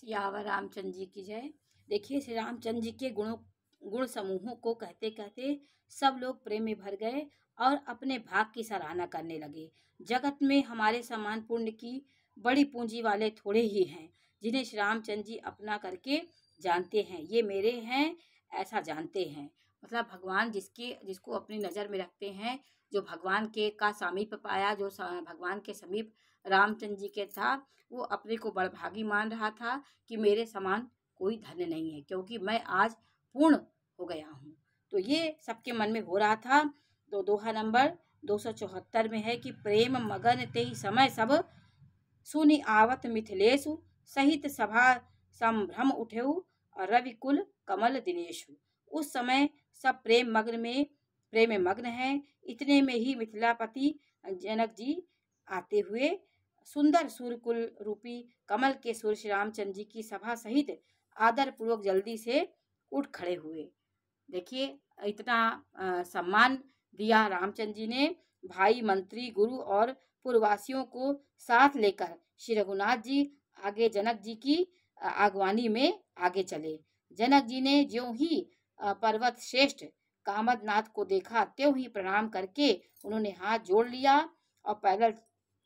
सियावर रामचंद्र जी की जय। देखिए, श्री रामचंद्र जी के गुण समूहों को कहते कहते सब लोग प्रेम में भर गए और अपने भाग की सराहना करने लगे। जगत में हमारे समान पुण्य की बड़ी पूंजी वाले थोड़े ही हैं जिन्हें श्री रामचंद्र जी अपना करके जानते हैं। ये मेरे हैं ऐसा जानते हैं। मतलब भगवान जिसको अपनी नज़र में रखते हैं, जो भगवान के का सामीप्य पाया, जो भगवान के समीप रामचंद्र जी के था, वो अपने को बड़भागी मान रहा था कि मेरे समान कोई धन्य नहीं है, क्योंकि मैं आज पूर्ण हो गया हूँ। तो ये सबके मन में हो रहा था। तो दोहा नंबर 274 में है कि प्रेम मगन ते ही समय सब सुनि आवत मिथिलेशु सहित सभा संभ्रम उठेऊ और रविकुल कमल दिनेशु। उस समय सब प्रेम में मग्न हैं। इतने में ही मिथिलापति जनक जी आते हुए सुंदर सूर्यकुल रूपी कमल के सूर्य श्री रामचंद्र जी की सभा सहित आदर पूर्वक जल्दी से उठ खड़े हुए। देखिए, इतना सम्मान दिया रामचंद्र जी ने। भाई, मंत्री, गुरु और पूर्ववासियों को साथ लेकर श्री रघुनाथ जी आगे जनक जी की आगवानी में आगे चले। जनक जी ने ज्यों ही पर्वत श्रेष्ठ कामदनाथ को देखा त्यों ही प्रणाम करके उन्होंने हाथ जोड़ लिया और पैदल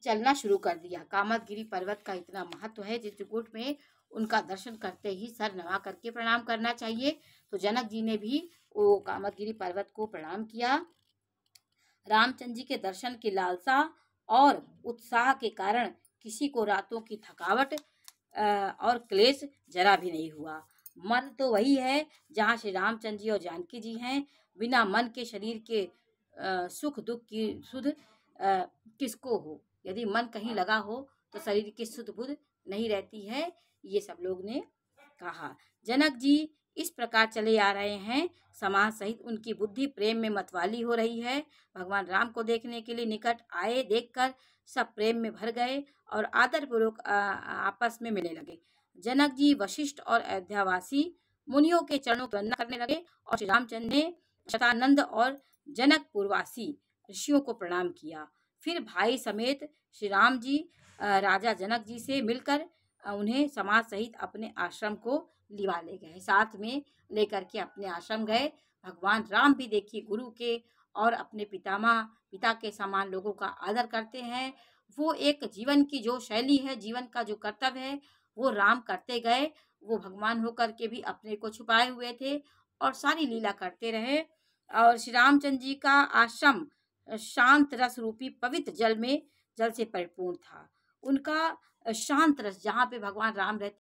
चलना शुरू कर दिया। कामदगिरी पर्वत का इतना महत्व है, चित्रकूट में उनका दर्शन करते ही सर नवा करके प्रणाम करना चाहिए। तो जनक जी ने भी वो कामदगिरी पर्वत को प्रणाम किया। रामचंद्र जी के दर्शन की लालसा और उत्साह के कारण किसी को रातों की थकावट और क्लेश जरा भी नहीं हुआ। मन तो वही है जहाँ श्री रामचंद्र जी और जानकी जी हैं। बिना मन के शरीर के सुख दुख की सुध किसको हो। यदि मन कहीं लगा हो तो शरीर की सुध बुध नहीं रहती है। ये सब लोग ने कहा। जनक जी इस प्रकार चले आ रहे हैं। समाज सहित उनकी बुद्धि प्रेम में मतवाली हो रही है। भगवान राम को देखने के लिए निकट आए देखकर सब प्रेम में भर गए और आदर पूर्वक आपस में मिलने लगे। जनक जी वशिष्ठ और अयोध्यावासी मुनियों के चरणों की वंदना करने लगे और श्री रामचंद्र ने शतानंद और जनकपुरवासी ऋषियों को प्रणाम किया। फिर भाई समेत श्री राम जी राजा जनक जी से मिलकर उन्हें समाज सहित अपने आश्रम को लिवा ले गए। साथ में लेकर के अपने आश्रम गए। भगवान राम भी देखिए गुरु के और अपने पिता के समान लोगों का आदर करते हैं। वो एक जीवन की जो शैली है, जीवन का जो कर्तव्य है, वो राम करते गए। वो भगवान होकर के भी अपने को छुपाए हुए थे और सारी लीला करते रहे। और श्री रामचंद्र जी का आश्रम शांत रस रूपी पवित्र जल से परिपूर्ण था। उनका शांत रस, जहाँ पे भगवान राम रहते